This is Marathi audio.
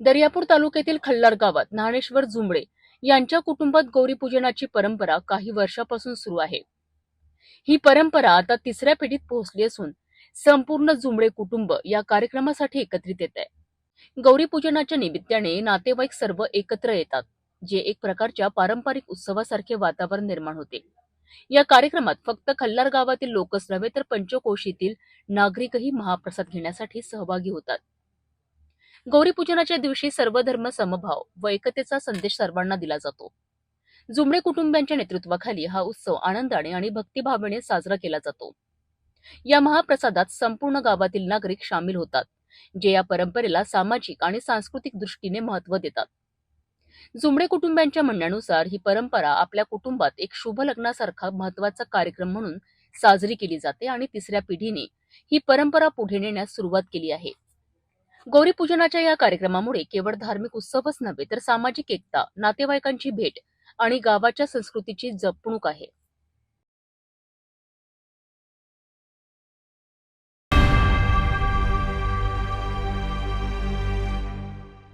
दर्यापूर तालुक्यातील खल्लार गावात न्हाणेश्वर जुंबडे यांच्या कुटुंबात गौरीपूजनाची परंपरा काही वर्षापासून सुरू आहे. ही परंपरा आता तिसऱ्या पिढीत पोहोचली असून संपूर्ण जुंबडे कुटुंब या कार्यक्रमासाठी एकत्रित येत आहे. गौरीपूजनाच्या निमित्ताने नातेवाईक सर्व एकत्र येतात, जे एक प्रकारच्या पारंपरिक उत्सवासारखे वातावरण निर्माण होते. या कार्यक्रमात फक्त खल्लार गावातील लोकच नव्हे तर पंचकोशीतील नागरिकही महाप्रसाद घेण्यासाठी सहभागी होतात. गौरीपूजनाच्या दिवशी सर्व धर्म समभाव व एकतेचा संदेश सर्वांना दिला जातो. जुंबडे कुटुंबियांच्या नेतृत्वाखाली हा उत्सव आनंदाने आणि भक्तिभावाने साजरा केला जातो. या महाप्रसादात संपूर्ण गावातील नागरिक सामील होतात, जे या परंपरेला सामाजिक आणि सांस्कृतिक दृष्टीने महत्त्व देतात. जुंबडे कुटुंबियांच्या म्हणण्यानुसार ही परंपरा आपल्या कुटुंबात एक शुभ लग्नासारखा महत्त्वाचा कार्यक्रम म्हणून साजरी केली जाते आणि तिसऱ्या पिढीने ही परंपरा पुढे नेण्यास सुरुवात केली आहे. गौरीपूजनाच्या या कार्यक्रमामुळे केवळ धार्मिक उत्सवच नव्हे तर सामाजिक एकता, नातेवाईकांची भेट आणि गावाच्या संस्कृतीची जपणूक आहे.